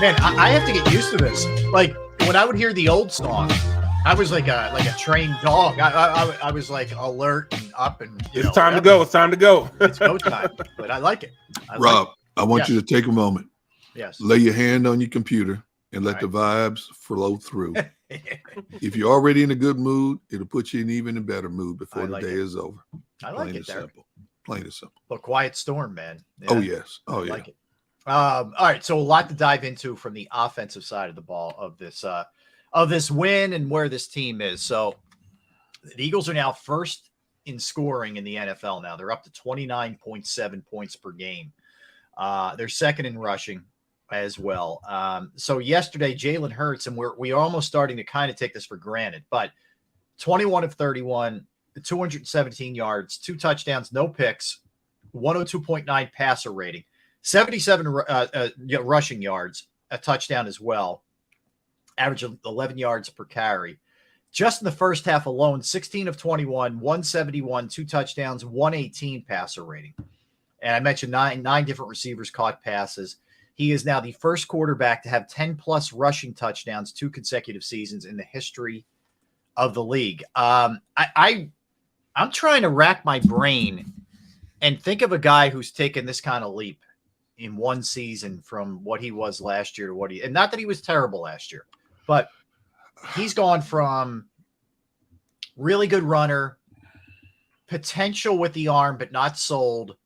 Man, I have to get used to this. Like when I would hear the old song, I was like a trained dog. I was like alert and up and it's time to go. It's time to go. It's go time. But I like it. Rob, I want you to take a moment. Yes. Lay your hand on your computer and let the vibes flow through. If you're already in a good mood, it'll put you in even a better mood before the day is over. I like it there. Plain and simple. A quiet storm, man. Yeah. Oh, yes. Oh, yeah. I like it. All right. So a lot to dive into from the offensive side of the ball of this win and where this team is. So the Eagles are now first in scoring in the NFL now. They're up to 29.7 points per game. They're second in rushing as well. So yesterday, Jalen Hurts, and we're almost starting to kind of take this for granted, but 21 of 31, 217 yards, 2 touchdowns, no picks, 102.9 passer rating, 77 rushing yards, a touchdown as well, average of 11 yards per carry. Just in the first half alone, 16 of 21, 171, 2 touchdowns, 118 passer rating. And I mentioned nine different receivers caught passes. He is now the first quarterback to have 10-plus rushing touchdowns 2 consecutive seasons in the history of the league. I'm trying to rack my brain and think of a guy who's taken this kind of leap in one season from what he was last year to what and not that he was terrible last year, but he's gone from really good runner, potential with the arm, but not sold,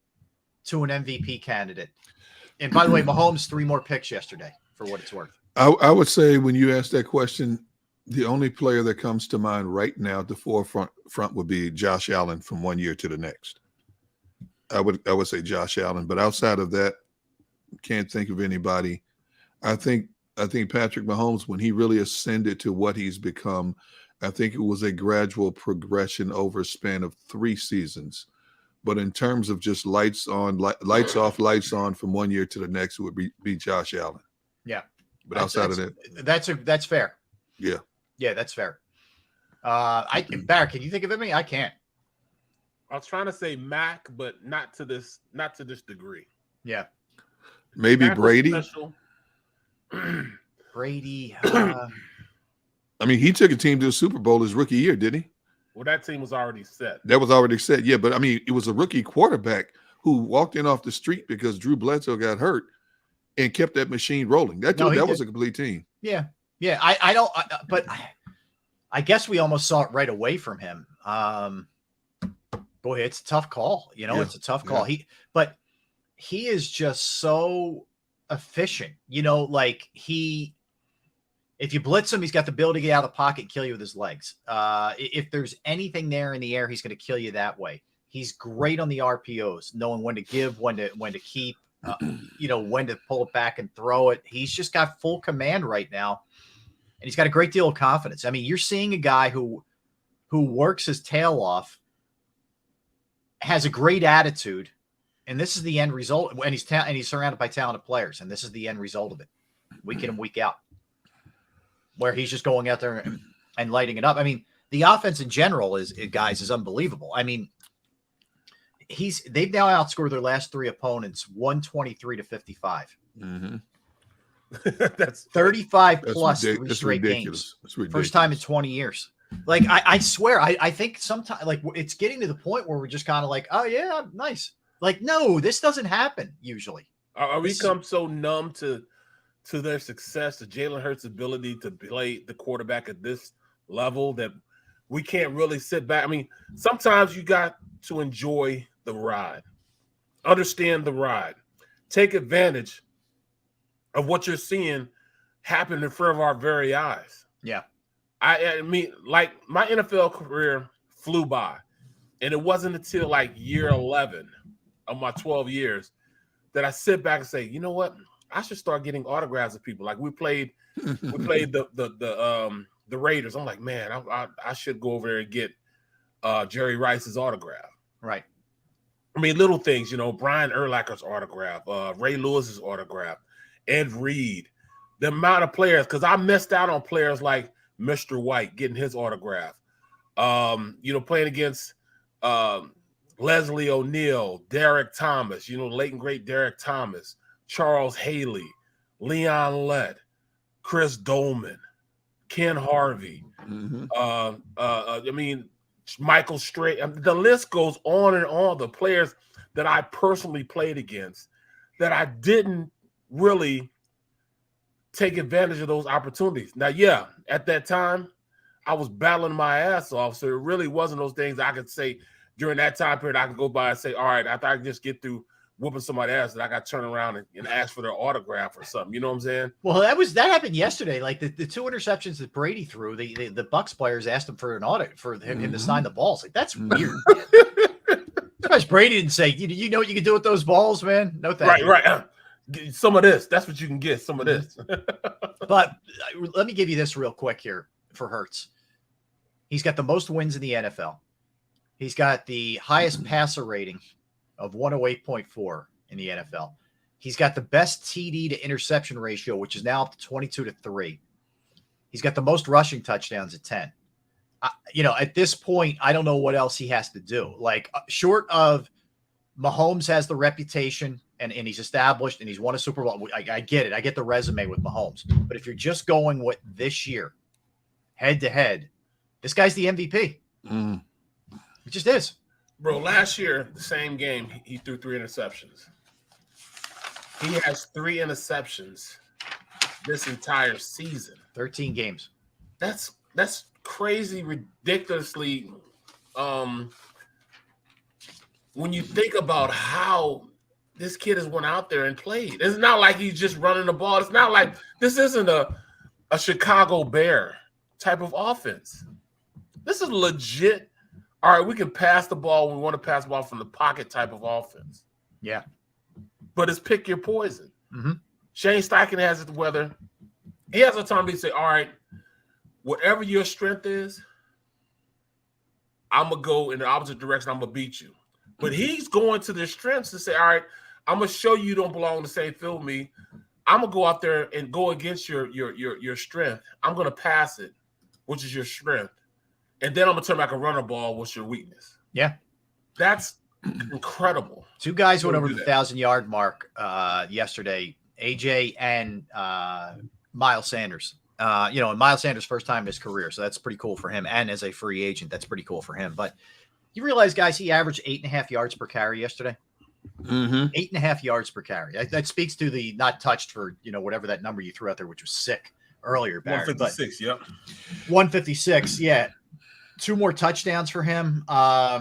to an MVP candidate. And by the way, Mahomes 3 more picks yesterday for what it's worth. I would say when you ask that question, the only player that comes to mind right now at the forefront would be Josh Allen from one year to the next. I would say Josh Allen, but outside of that, can't think of anybody. I think Patrick Mahomes, when he really ascended to what he's become, I think it was a gradual progression over a span of 3 seasons. But in terms of just lights on, lights off, lights on from one year to the next, it would be Josh Allen. Yeah. But outside of that, that's fair. Yeah. Yeah, that's fair. Barrett, can you think of any? I can't. I was trying to say Mac, but not to this degree. Yeah. Maybe Mac Brady. Brady. I mean, he took a team to the Super Bowl his rookie year, didn't he? Well, that team was already set. That was already set, yeah. But, I mean, it was a rookie quarterback who walked in off the street because Drew Bledsoe got hurt and kept that machine rolling. That was a complete team. Yeah. Yeah, but I guess we almost saw it right away from him. Boy, it's a tough call. It's a tough call. But he is just so efficient. If you blitz him, he's got the ability to get out of the pocket and kill you with his legs. If there's anything there in the air, he's going to kill you that way. He's great on the RPOs, knowing when to give, when to keep, when to pull it back and throw it. He's just got full command right now, and he's got a great deal of confidence. I mean, you're seeing a guy who works his tail off, has a great attitude, and this is the end result. And he's surrounded by talented players, and this is the end result of it, week in and week out, where he's just going out there and lighting it up. I mean, the offense in general is unbelievable. I mean, they've now outscored their last 3 opponents 123-55. Mm-hmm. That's 35 plus 3 straight ridiculous. games. First time in 20 years. Like, I swear, I think sometimes, like, it's getting to the point where we're just kind of like, oh yeah, nice. Like, no, this doesn't happen usually. Are we become so numb to their success, to Jalen Hurts' ability to play the quarterback at this level, that we can't really sit back? I mean, sometimes you got to enjoy the ride, understand the ride, take advantage of what you're seeing happen in front of our very eyes. Yeah. I mean, like, my NFL career flew by, and it wasn't until like year 11 of my 12 years that I sit back and say, you know what? I should start getting autographs of people. Like, we played the Raiders. I'm like, man, I should go over there and get Jerry Rice's autograph. Right. I mean, little things, Brian Urlacher's autograph, Ray Lewis's autograph, Ed Reed, the amount of players, because I missed out on players like Mr. White getting his autograph. Playing against Leslie O'Neal, Derek Thomas, late and great Derek Thomas, Charles Haley, Leon Lett, Chris Dolman, Ken Harvey. I mean, Michael Strait. The list goes on and on. The players that I personally played against that I didn't really take advantage of those opportunities. Now, yeah, at that time, I was battling my ass off. So it really wasn't those things I could say during that time period. I could go by and say, all right, after I can just get through whooping somebody else, that I got to turn around and ask for their autograph or something. You know what I'm saying? Well, that happened yesterday. Like the 2 interceptions that Brady threw, the Bucs players asked him for an audit for him to sign the balls. Like, that's weird. Surprised Brady didn't say, you know what you can do with those balls, man? No thank you. Right. Some of this. That's what you can get. Some of this. But let me give you this real quick here for Hurts. He's got the most wins in the NFL. He's got the highest passer rating of 108.4 in the NFL. He's got the best TD to interception ratio, which is now up to 22-3. He's got the most rushing touchdowns at 10. At this point, I don't know what else he has to do. Like, short of Mahomes has the reputation and he's established and he's won a Super Bowl. I get it. I get the resume with Mahomes. But if you're just going with this year, head to head, this guy's the MVP. It just is. Bro, last year, the same game, he threw 3 interceptions. He has 3 interceptions this entire season. 13 games. That's crazy, ridiculously. When you think about how this kid has went out there and played, it's not like he's just running the ball. It's not like this isn't a Chicago Bear type of offense. This is legit. All right, we can pass the ball when we want to pass the ball from the pocket type of offense. Yeah. But it's pick your poison. Shane Steichen has it whether he has autonomy to say, all right, whatever your strength is, I'm going to go in the opposite direction. I'm going to beat you. But he's going to their strengths to say, all right, I'm going to show you don't belong in the same field with me. I'm going to go out there and go against your strength. I'm going to pass it, which is your strength. And then I'm going to turn back and run a ball, which is your weakness. Yeah. That's incredible. 2 guys went over the 1,000-yard mark yesterday, AJ and Miles Sanders. And Miles Sanders' first time in his career, so that's pretty cool for him. And as a free agent, that's pretty cool for him. But you realize, guys, he averaged 8.5 yards per carry yesterday. 8.5 yards per carry. That speaks to the not touched for, whatever that number you threw out there, which was sick earlier, Barrett. 156, yep. 156, yeah. 2 more touchdowns for him. I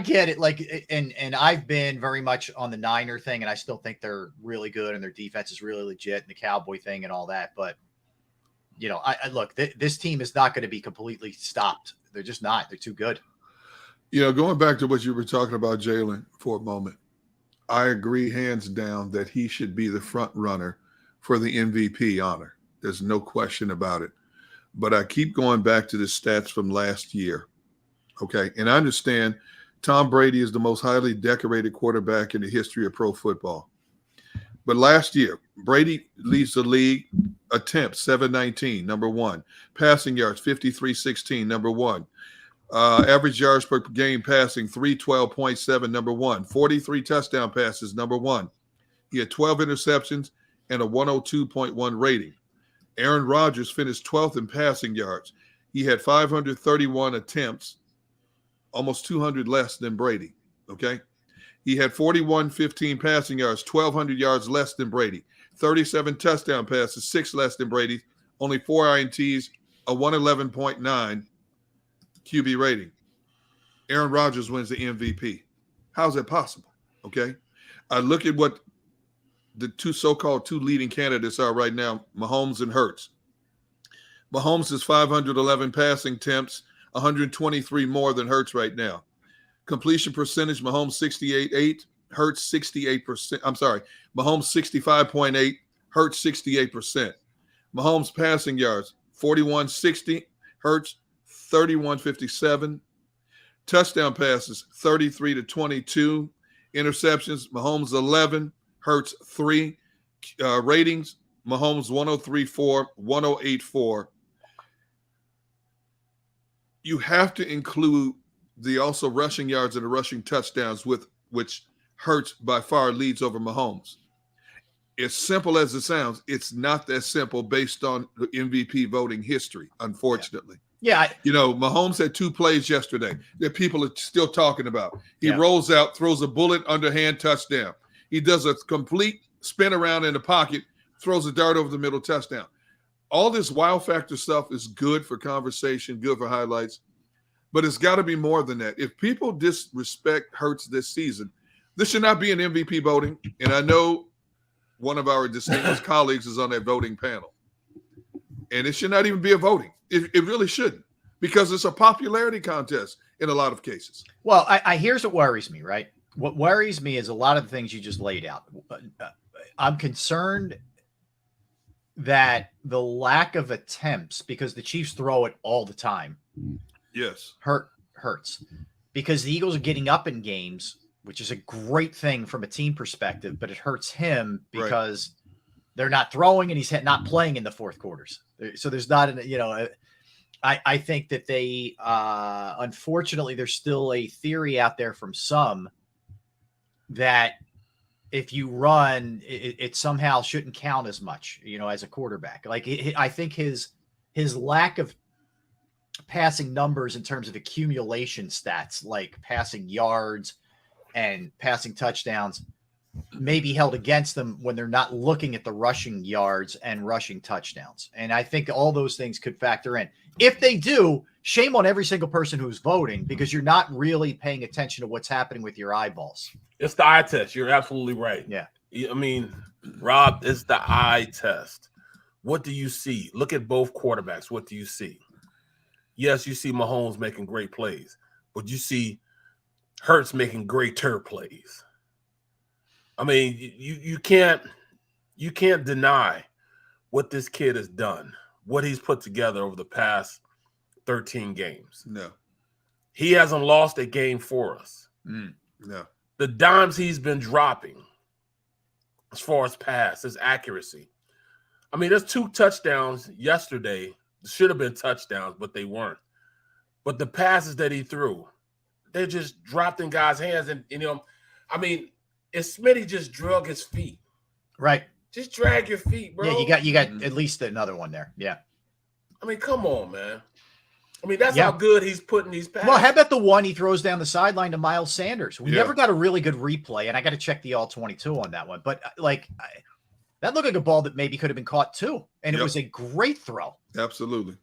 get it. Like, and I've been very much on the Niner thing, and I still think they're really good and their defense is really legit, and the Cowboy thing and all that. But, I look, this team is not going to be completely stopped. They're just not. They're too good. Going back to what you were talking about, Jalen, for a moment, I agree hands down that he should be the front runner for the MVP honor. There's no question about it. But I keep going back to the stats from last year. Okay. And I understand Tom Brady is the most highly decorated quarterback in the history of pro football. But last year, Brady leads the league attempts 719, number 1. Passing yards 5316, number 1. Average yards per game passing 312.7, number 1. 43 touchdown passes, number 1. He had 12 interceptions and a 102.1 rating. Aaron Rodgers finished 12th in passing yards. He had 531 attempts, almost 200 less than Brady, okay? He had 41-15 passing yards, 1,200 yards less than Brady. 37 touchdown passes, 6 less than Brady. Only 4 INTs, a 111.9 QB rating. Aaron Rodgers wins the MVP. How's that possible, okay? I look at what the 2 so-called 2 leading candidates are right now, Mahomes and Hurts. Mahomes is 511 passing attempts, 123 more than Hurts right now. Completion percentage, Mahomes 68.8, Hurts 68%. I'm sorry, Mahomes 65.8, Hurts 68%. Mahomes passing yards, 4160, Hurts 3157. Touchdown passes, 33-22. Interceptions, Mahomes 11, Hurts 3. Ratings, Mahomes 103.4, 108.4. You have to include the also rushing yards and the rushing touchdowns, with which Hurts by far leads over Mahomes. as simple as it sounds, it's not that simple based on the MVP voting history, unfortunately. Yeah. Mahomes had 2 plays yesterday that people are still talking about. He Yeah. rolls out, throws a bullet underhand touchdown. He does a complete spin around in the pocket, throws a dart over the middle touchdown. All this wow factor stuff is good for conversation, good for highlights, but it's got to be more than that. If people disrespect Hurts this season, this should not be an MVP voting. And I know one of our distinguished colleagues is on that voting panel. And it should not even be a voting. It really shouldn't, because it's a popularity contest in a lot of cases. Well, here's what worries me, right? What worries me is a lot of the things you just laid out. I'm concerned that the lack of attempts, because the Chiefs throw it all the time, yes, hurts. Because the Eagles are getting up in games, which is a great thing from a team perspective, but it hurts him because they're not throwing and he's not playing in the fourth quarters. So there's not I think that they unfortunately there's still a theory out there from some that if you run, it somehow shouldn't count as much, as a quarterback. Like I think his lack of passing numbers in terms of accumulation stats, like passing yards and passing touchdowns, may be held against them when they're not looking at the rushing yards and rushing touchdowns. And I think all those things could factor in. If they do, shame on every single person who's voting, because you're not really paying attention to what's happening with your eyeballs. It's the eye test. You're absolutely right. Yeah. I mean, Rob, it's the eye test. What do you see? Look at both quarterbacks. What do you see? Yes, you see Mahomes making great plays, but you see Hurts making greater plays. I mean, you can't deny what this kid has done, what he's put together over the past 13 games. No. He hasn't lost a game for us. No. The dimes he's been dropping as far as pass, his accuracy. I mean, there's 2 touchdowns yesterday. Should have been touchdowns, but they weren't. But the passes that he threw, they just dropped in guys' hands. And, I mean, if Smitty just drug his feet. Right. Just drag your feet, bro. Yeah, you got at least another one there. Yeah. I mean, come on, man. I mean, that's how good he's putting these passes. Well, how about the one he throws down the sideline to Miles Sanders? We never got a really good replay, and I got to check the all-22 on that one. But, that looked like a ball that maybe could have been caught too, and it was a great throw. Absolutely.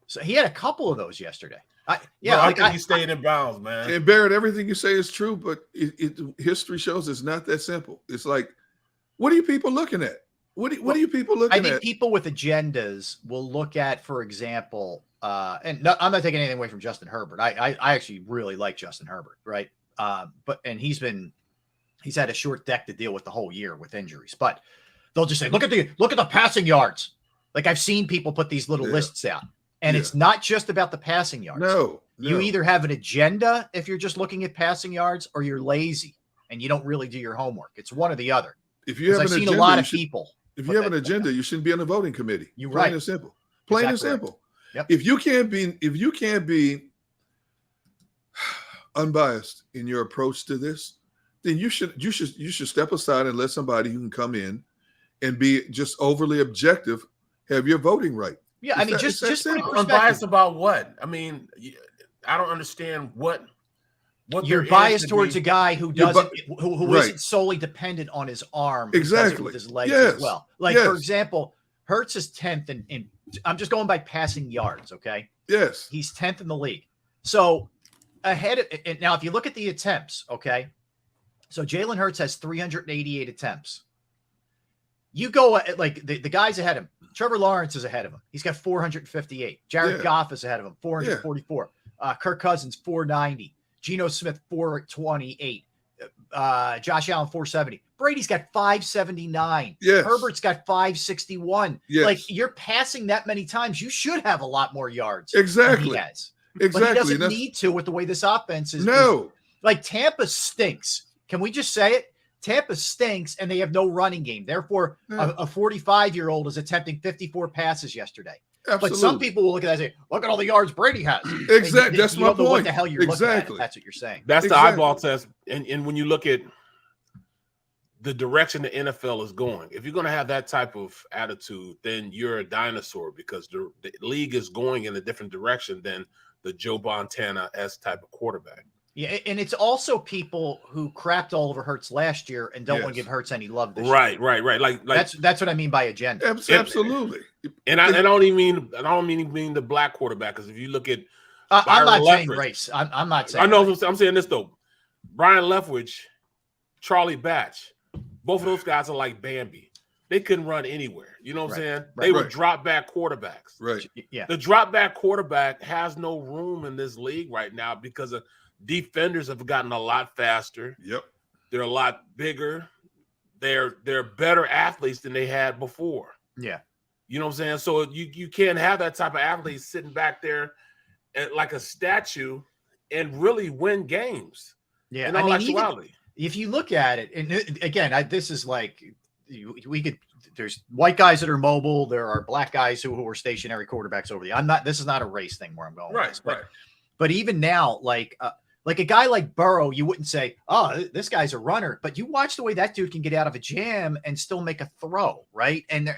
So he had a couple of those yesterday. I think he stayed in bounds, man. And Barrett, everything you say is true, but history shows it's not that simple. It's like, what are you people looking at? What are you people looking at? I think people with agendas will look at, for example, I'm not taking anything away from Justin Herbert. I actually really like Justin Herbert, right? But he's had a short deck to deal with the whole year with injuries. But they'll just say, look at the passing yards. Like, I've seen people put these little lists out, and it's not just about the passing yards. No. You either have an agenda if you're just looking at passing yards, or you're lazy and you don't really do your homework. It's one or the other. If you have an agenda, I've seen a lot of people. If you have an agenda, you shouldn't be on the voting committee. You're Plain right. and simple. Plain and Exactly simple. Yep. If you can't be unbiased in your approach to this, then you should step aside and let somebody who can come in and be just overly objective have your voting right. Yeah, I mean, just put it in unbiased about what? I mean, I don't understand what you're biased towards a guy who isn't solely dependent on his arm. Exactly. With his legs as well. Like, for example, Hurts is 10th in I'm just going by passing yards, okay? Yes. He's 10th in the league. So ahead of now, if you look at the attempts, okay? So Jalen Hurts has 388 attempts. You go like the guys ahead of him. Trevor Lawrence is ahead of him. He's got 458. Jared Goff is ahead of him, 444. Kirk Cousins, 490. Geno Smith, 428. Josh Allen, 470. Brady's got 579. Yes. Herbert's got 561. Yes. Like, you're passing that many times. You should have a lot more yards. Exactly. Than he has. Exactly. But he doesn't need to with the way this offense is. No. Like, Tampa stinks. Can we just say it? Tampa stinks, and they have no running game. Therefore, a 45-year-old is attempting 54 passes yesterday. Absolutely. But some people will look at that and say, look at all the yards Brady has. Exactly. That's my don't know point. what the hell you're looking at. That's what you're saying. That's the eyeball test. And when you look at the direction the NFL is going. If you're going to have that type of attitude, then you're a dinosaur because the league is going in a different direction than the Joe Montana-esque type of quarterback. Yeah, and it's also people who crapped all over Hurts last year and don't want to give Hurts any love this year. Right. Like that's what I mean by agenda. Absolutely. And I don't even mean the black quarterback, because if you look at I'm not saying Leftwich, race. I'm not saying. I know. Race. I'm saying this though. Brian Leftwich, Charlie Batch, both of those guys are like Bambi. They couldn't run anywhere. You know what I'm saying? They were drop back quarterbacks. Right. Yeah. The drop back quarterback has no room in this league right now because of defenders have gotten a lot faster. Yep. They're a lot bigger. They're better athletes than they had before. Yeah. You know what I'm saying? So you can't have that type of athlete sitting back there like a statue and really win games. Yeah. In all actuality. If you look at it, and again, this is like there's white guys that are mobile. There are black guys who are stationary quarterbacks over the. This is not a race thing where I'm going. Right. But even now, like a guy like Burrow, you wouldn't say, oh, this guy's a runner, but you watch the way that dude can get out of a jam and still make a throw, right? And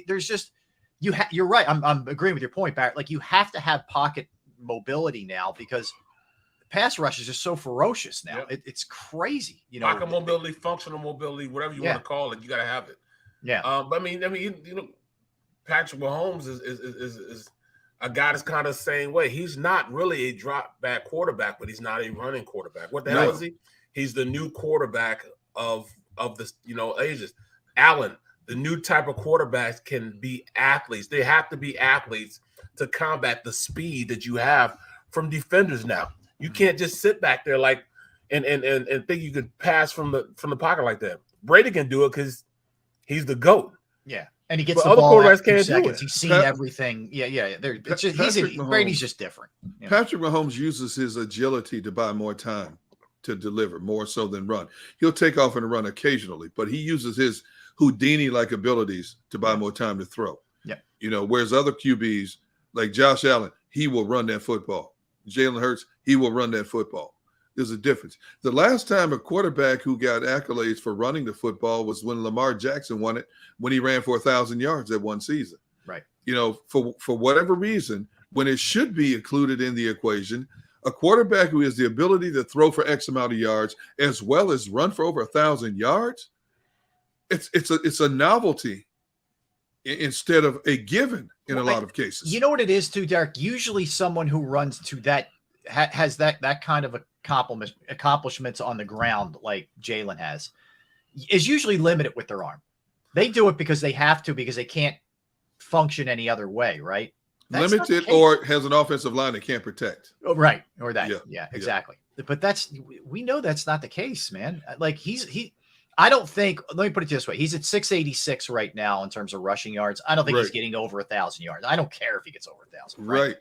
there's just you're right. I'm agreeing with your point, Barrett. Like you have to have pocket mobility now because pass rush is just so ferocious now. Yep. It's crazy, you know. Pocket mobility, functional mobility, whatever you want to call it, you got to have it. Yeah. But I mean, you know, Patrick Mahomes is a guy that's kind of the same way. He's not really a drop back quarterback, but he's not a running quarterback. What the hell is he? He's the new quarterback of this, you know, ages. Allen, the new type of quarterbacks can be athletes. They have to be athletes to combat the speed that you have from defenders now. You can't just sit back there like and think you could pass from the pocket like that. Brady can do it because he's the GOAT. Yeah, and he gets but the other ball quarterbacks can't seconds. do it. He's seen everything. Yeah. Brady's just different. Yeah. Patrick Mahomes uses his agility to buy more time to deliver, more so than run. He'll take off and run occasionally, but he uses his Houdini-like abilities to buy more time to throw. Yeah, you know, whereas other QBs like Josh Allen, he will run that football. Jalen Hurts, he will run that football. There's a difference. The last time a quarterback who got accolades for running the football was when Lamar Jackson won it, when he ran for 1,000 yards that one season. Right. You know, for whatever reason, when it should be included in the equation, a quarterback who has the ability to throw for X amount of yards as well as run for over 1,000 yards, it's a novelty instead of a given in a lot of cases. You know what it is too, Derek? Usually someone who runs to that has that kind of accomplishments on the ground like Jalen has is usually limited with their arm. They do it because they have to, because they can't function any other way, right? That's limited or has an offensive line that can't protect. Oh, right. Or that. Yeah, exactly. Yeah. But we know that's not the case, man. Like I don't think, let me put it this way. He's at 686 right now in terms of rushing yards. I don't think he's getting over 1,000 yards. I don't care if he gets over 1,000. Right.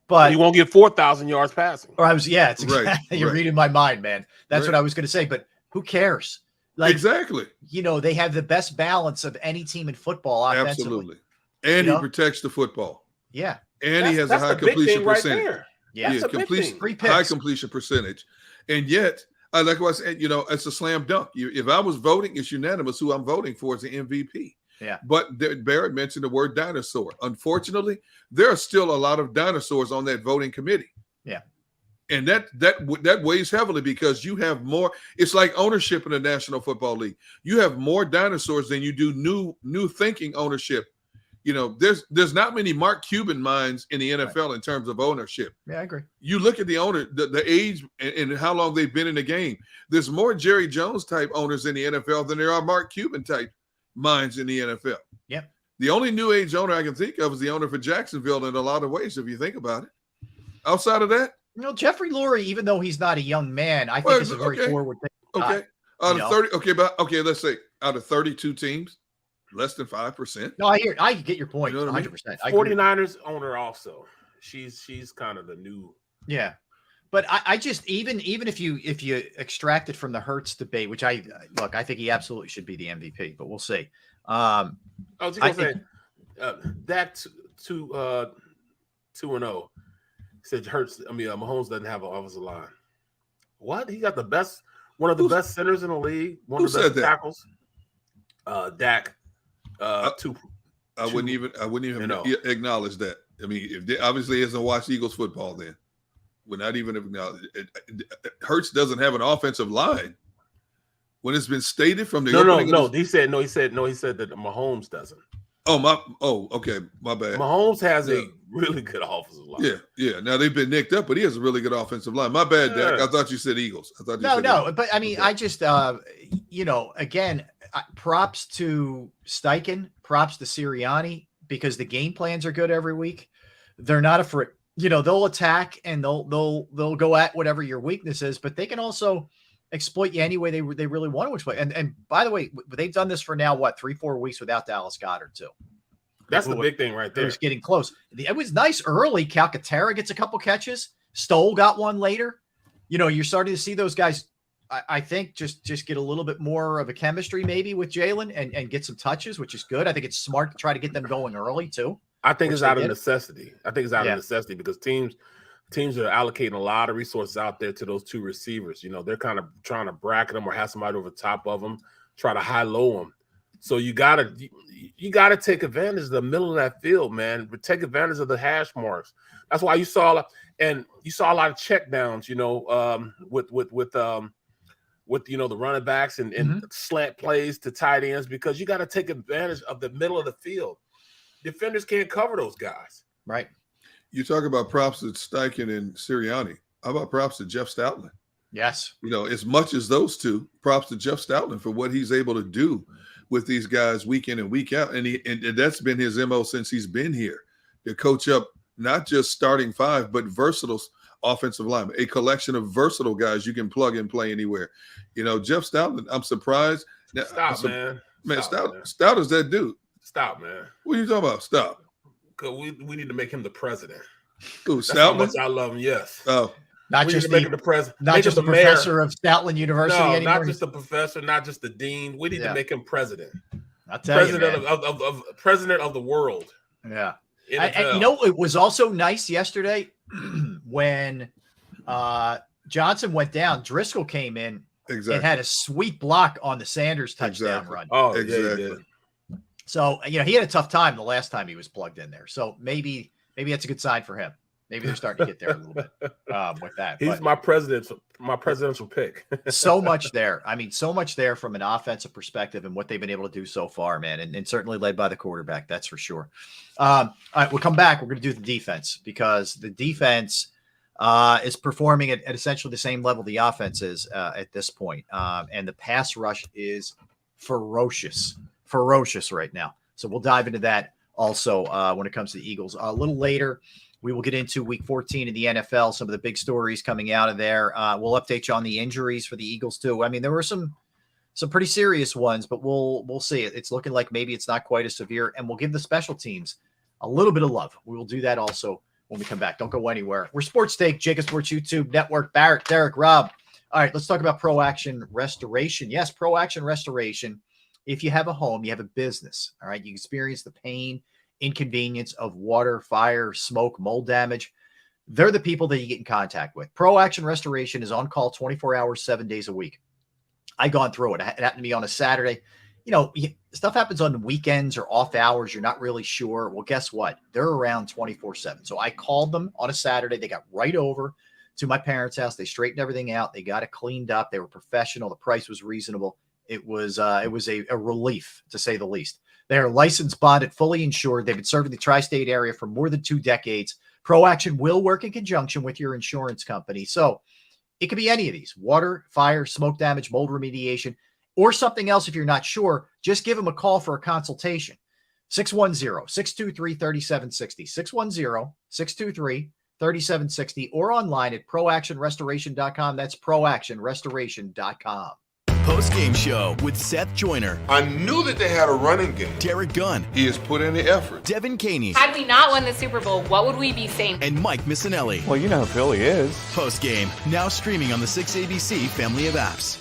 But he won't get 4,000 yards passing. Or it's exactly, you're reading my mind, man. That's what I was going to say, but who cares? Like, exactly. You know, they have the best balance of any team in football offensively. Absolutely. And he protects the football. Yeah. And he has a high completion percentage. Right, yeah. High completion percentage. And yet, like I said, you know, it's a slam dunk. If I was voting, it's unanimous who I'm voting for as the MVP. Yeah. But Barrett mentioned the word dinosaur. Unfortunately, there are still a lot of dinosaurs on that voting committee. Yeah. And that weighs heavily because you have more. It's like ownership in the National Football League. You have more dinosaurs than you do new thinking ownership. You know, there's not many Mark Cuban minds in the NFL in terms of ownership. Yeah, I agree. You look at the owner, the age and how long they've been in the game. There's more Jerry Jones type owners in the NFL than there are Mark Cuban type minds in the NFL. Yep. The only new age owner I can think of is the owner for Jacksonville in a lot of ways, if you think about it. Outside of that, you know, Jeffrey Lurie, even though he's not a young man, I think is a very forward thing. Okay. Out of 30, let's say out of 32 teams, less than 5%. No, I get your point. You know 100%. 49ers owner also. She's kind of the new. Yeah. But I just even if you extract it from the Hurts debate, which I think he absolutely should be the MVP, but we'll see. I was just gonna say that 2-0 said Hurts. I mean, Mahomes doesn't have an offensive line. What? He got one of the best centers in the league. One of the best tackles. Dak. I wouldn't even acknowledge that. I mean, if they obviously hasn't watched Eagles football, then we're not even acknowledge it. Hurts doesn't have an offensive line. When it's been stated from the opening. He said that Mahomes doesn't. Okay, my bad. Mahomes has a really good offensive line. Yeah. Now they've been nicked up, but he has a really good offensive line. My bad, Dak. I thought you said Eagles. No. But I mean, I just, again, props to Steichen, props to Sirianni, because the game plans are good every week. They're not afraid. They'll attack and they'll go at whatever your weakness is, but they can also exploit you any way they really want to exploit. And by the way, they've done this for now, 3-4 weeks without Dallas Goedert too. That's the big thing right there. It's getting close. It was nice early. Calcaterra gets a couple catches. Stoll got one later. You're starting to see those guys, I think, just get a little bit more of a chemistry maybe with Jalen and get some touches, which is good. I think it's smart to try to get them going early too. I think it's out of necessity. Because teams are allocating a lot of resources out there to those two receivers. They're kind of trying to bracket them or have somebody over top of them, try to high-low them. So you gotta take advantage of the middle of that field, man. But take advantage of the hash marks. That's why you saw a lot of check downs, with the running backs and slant plays to tight ends, because you got to take advantage of the middle of the field. Defenders can't cover those guys. Right. You talk about props to Steichen and Sirianni. How about props to Jeff Stoutland? Yes. As much as those two, props to Jeff Stoutland for what he's able to do with these guys week in and week out. And that's been his MO since he's been here, to coach up not just starting five, but versatile offensive linemen, a collection of versatile guys you can plug and play anywhere. Jeff Stoutland, I'm surprised. Stop, man. Man, Stout is that dude. Stop, man. What are you talking about? Stop. We need to make him the president. Ooh, That's how much I love him. Yes. Oh, not just the president, not just the professor of Stoutland University. No, anymore. Not just the professor, not just the dean. We need to make him president. President president of the world. Yeah. And it was also nice yesterday when Johnson went down. Driscoll came in and had a sweet block on the Sanders touchdown run. Oh, exactly. Yeah. So, he had a tough time the last time he was plugged in there. So maybe that's a good sign for him. Maybe they're starting to get there a little bit with that. He's my presidential pick. So much there. I mean, so much there from an offensive perspective and what they've been able to do so far, man. And certainly led by the quarterback, that's for sure. All right, we'll come back. We're going to do the defense, because the defense is performing at essentially the same level the offense is at this point. And the pass rush is ferocious right now. So we'll dive into that also when it comes to the Eagles. A little later, we will get into week 14 in the NFL, some of the big stories coming out of there. We'll update you on the injuries for the Eagles too. I mean, there were some pretty serious ones, but we'll see. It's looking like maybe it's not quite as severe, and we'll give the special teams a little bit of love. We will do that also when we come back. Don't go anywhere. We're Sports Take, JAKIB Sports YouTube Network. Barrett, Derek, Rob. All right, let's talk about Pro Action Restoration. Yes, Pro Action Restoration. If you have a home, you have a business, all right, you experience the pain, inconvenience of water, fire, smoke, mold damage. They're the people that you get in contact with. Pro Action Restoration is on call 24 hours, 7 days a week. I've gone through it. It happened to me on a Saturday. Stuff happens on weekends or off hours. You're not really sure. Well, guess what? They're around 24/7. So I called them on a Saturday. They got right over to my parents' house. They straightened everything out. They got it cleaned up. They were professional. The price was reasonable. It was a relief, to say the least. They are licensed, bonded, fully insured. They've been serving the tri-state area for more than 2 decades. Pro Action will work in conjunction with your insurance company. So it could be any of these: water, fire, smoke damage, mold remediation, or something else. If you're not sure, just give them a call for a consultation. 610-623-3760, 610-623-3760, or online at proactionrestoration.com. That's proactionrestoration.com. Post-game show with Seth Joyner. I knew that they had a running game. Derek Gunn. He has put in the effort. Devin Caney. Had we not won the Super Bowl, what would we be saying? And Mike Missinelli. Well, you know who Philly is. Post-game, now streaming on the 6ABC family of apps.